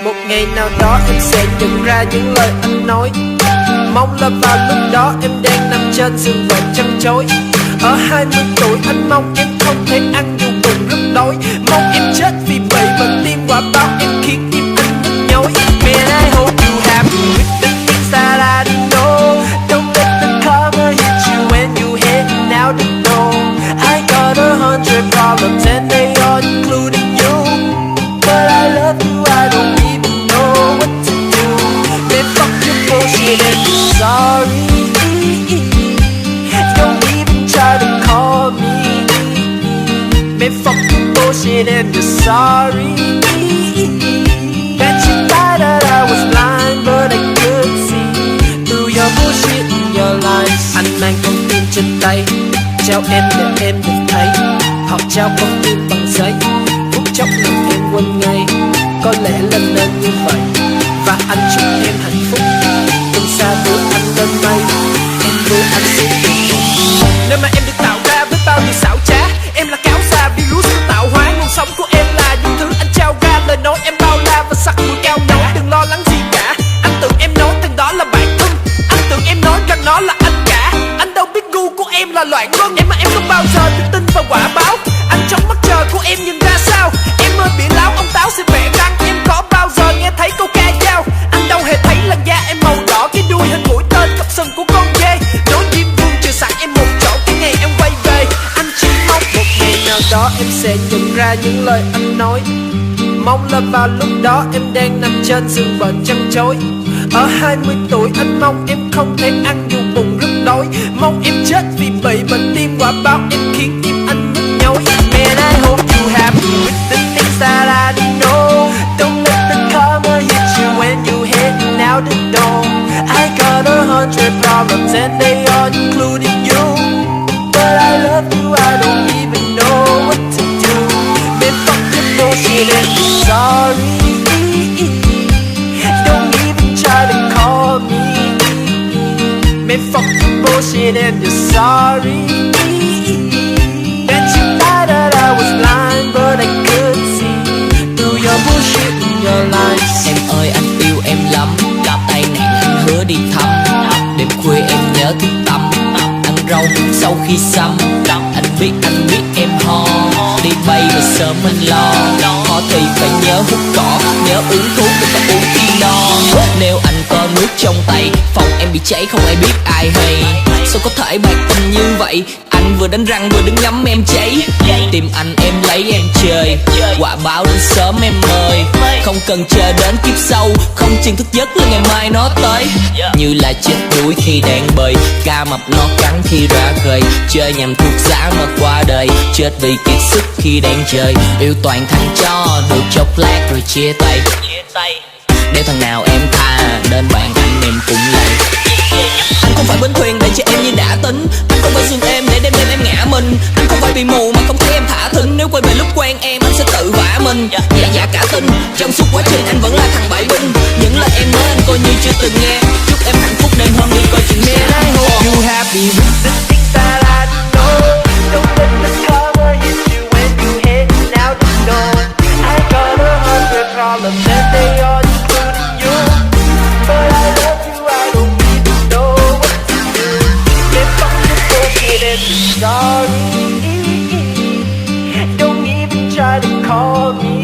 Một ngày nào đó em sẽ nhận ra những lời anh nói. Mong là vào lúc đó em đang nằm trên giường bệnh trăn trối. Ở 20 tuổi anh mong em không thể ăn dù bụng rất đói. Mong em chết vì bị bệnh tim quả báo em khiến tim anh nhức nhối. Man, I hope you happy with the things that I didn't know. Don't let the karma hit you when you heading out the door. I got 100 problems and they all including you. But I love you, I don't even know what to do. Man, fuck your bullshit and you're sorry. Don't even try to call me. Man, fuck your bullshit and you're sorry. Bet you thought that I was blind, but I could see through your bullshit and your lies. Anh mang con tim trên tay, trao em để em được thấy. Họ trao con tim bằng giấy, phút chốc làm em quên ngay. Có lẽ là nên như vậy, và anh chúc em hạnh phúc. Đừng xa đưa anh lên mây, em đưa anh xuống địa ngục. Nơi mà em được tạo ra với bao nhiêu xảo trá. Em là cáo xa virus tạo hóa. Nguồn sống của em là những thứ anh trao ra. Lời nói em bao la và sắc mùi cao nhó. Đừng lo lắng gì cả, anh tưởng em nói thằng đó là bạn thân. Anh tưởng em nói rằng nó là anh cả. Anh đâu biết gu của em là loạn luân. Em mà em không bao giờ được tin vào quả báo. Anh trong mắt trời của em nhìn ra sao. Em ơi bị láo ông táo sẽ vẽ răng. Em có bao giờ nghe thấy câu ca dao. Anh đâu hề thấy làn da em màu đỏ. Cái đuôi hình mũi tên cặp sừng của con dê. Nói diêm vương chờ sẵn em một chỗ. Cái ngày em quay về anh chỉ mong một ngày nào đó em sẽ nhận ra những lời anh nói. Mong là vào lúc đó em đang nằm trên giường bệnh trăn trối. Ở 20 tuổi anh mong em không thể ăn dù bụng rất đói. Mong em chết vì bị bệnh tim quả báo em khiến tim anh nhức nhối. Man, I hope you happy with the things that I didn't know. Don't let the karma hit you when you heading out the door. I got 100 problems and they all including you. But I love you, I don't even know what to do. Man, fuck your bullshit and you're sorry. Don't even try to call me. Man, fuck your bullshit and you're sorry. Bet you thought that I was blind, but I could see through your bullshit and your lies. Em ơi anh yêu em lắm, gặp tai nạn anh hứa đi thăm. Đêm khuya em nhớ thức tâm, ăn rau muống sau khi xăm. Anh biết em ho, đi bay và sớm anh lo. Ho thì phải nhớ hút cỏ, nhớ uống thuốc để có uống khi no. Nếu anh có nước trong tay, phòng em bị cháy không ai biết ai hay. Sao có thể bạc tình như vậy, anh vừa đánh răng vừa đứng ngắm em cháy. Tìm anh em lấy em chơi, quả báo đến sớm em ơi. Không cần chờ đến kiếp sau, không chừng thức giấc là ngày mai nó tới. Như là chết đuối khi đang bơi, ca mập nó cắn khi ra khơi. Chơi nhằm thuộc giá mà qua đời, chết vì kiệt sức khi đang chơi. Yêu toàn thành cho được chốc lát rồi chia tay. Nếu thằng nào em tha, đến bạn anh em cũng lay. Anh không phải bến thuyền để cho em như đã tính. Anh không phải giường em để đêm đêm em ngã mình. Anh không phải bị mù mà không thấy em thả thính. Nếu quay về lúc quen em anh sẽ tự vả mình. Dạ cả tin, trong suốt quá trình anh vẫn là thằng bãi binh. Những lời em nói anh coi như chưa từng nghe. Chúc em hạnh phúc nên hôm đi coi chuyện nghe. I hope you happy with the things that I didn't know. Don't let the karma hit you when you heading out the door. I got 100 problems and they all including you. But I love you, I don't even know what to do. Man, fuck your bullshit and you're sorry. Don't even try to call me.